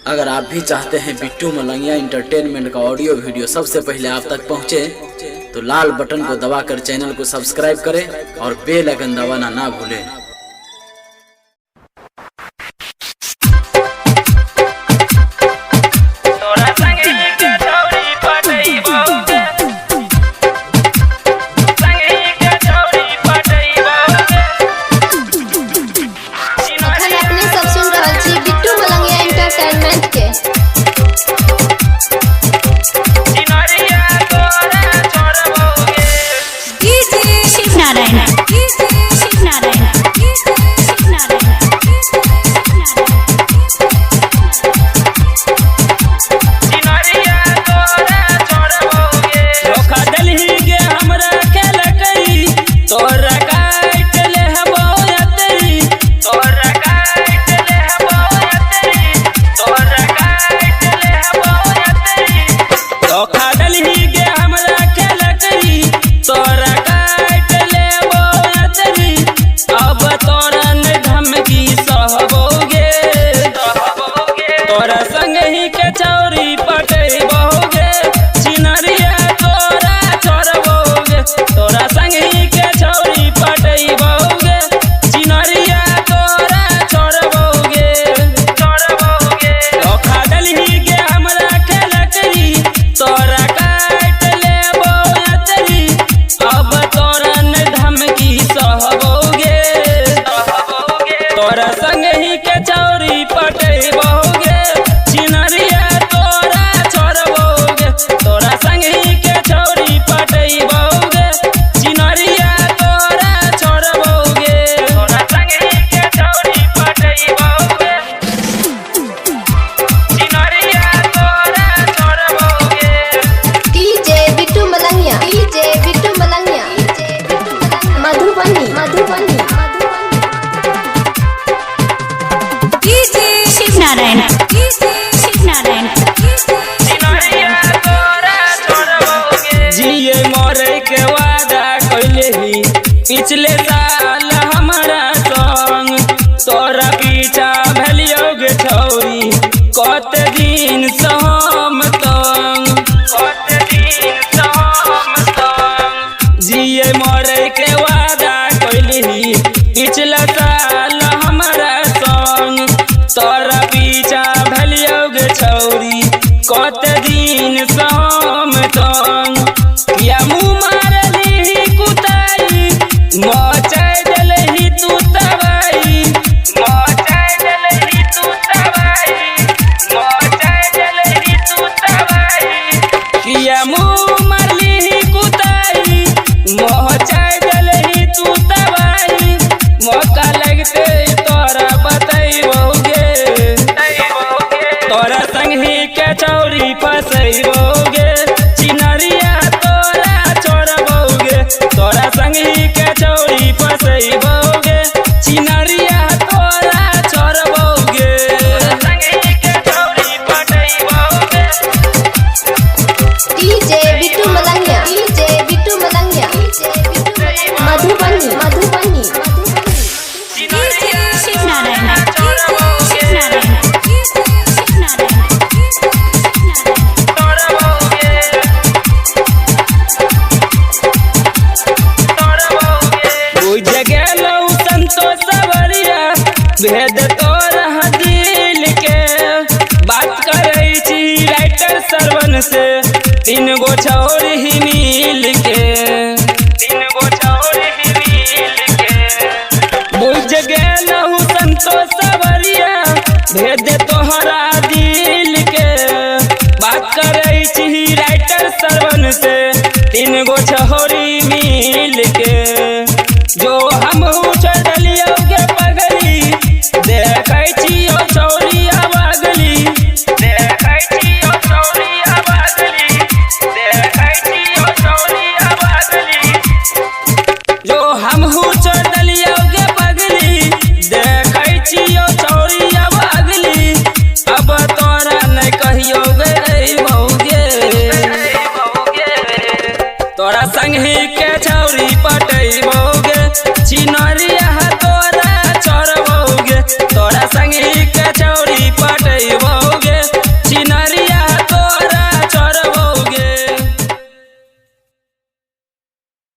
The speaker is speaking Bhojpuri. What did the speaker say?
अगर आप भी चाहते हैं बिट्टू मलंगिया इंटरटेनमेंट का ऑडियो वीडियो सबसे पहले आप तक पहुंचे, तो लाल बटन को दबाकर चैनल को सब्सक्राइब करें और बेल आइकन दबाना ना भूलें। जिए मरे के वादा कैले ही पिछले साल हमारा संग, तोरा पीछा भलियो गे छौरी कत दिन सहम तंग, जिए मरे के वादा कैले ही पिछले साल हमारा संग, तोरा पीछा भलियो गे छौरी कत दिन सहम तंग। या मुँह मारली कुताई मचाई देलही तू तबाई, मचाई देलही तू तबाई, मचाई देलही तू तबाई। या मुँह मारली कुताई मचाई देलही तू तबाई, मौका लगते तोरा बतैबोगे, तोरा संगी के छौरी फसैबोगे, चिनरिया तोरा संगी के छौरी फसैबोगे, चिनरिया तोरा छोड़बोगे, संगी के छौरी पटैबोगे। डीजे बिट्टू मलंगिया, डीजे बिट्टू मलंगिया, मधुबनी मधुबनी भेद तोरा दिल के बात करे छी राइटर सरवन से, तीन गो छौरी ही मिल के, तीन गो छौरी ही मिल के बुझ गेलहु संतोष सवरिया भेद तोहरा दिल के बात करे छी राइटर सरवन से, तीन गो छौरी मिल के। जो हम छोड़लियो गे पगली देखै छियो छौरिया बागली, देखै छियो छौरिया बागली, देखै छियो छौरिया बागली। जो हमहू छोड़ देलियो गे पगली देखै छियो छौरिया बागली, अब तोरा नहीं कहियो गे अइबोगे, तोरा संगी के छौरी पट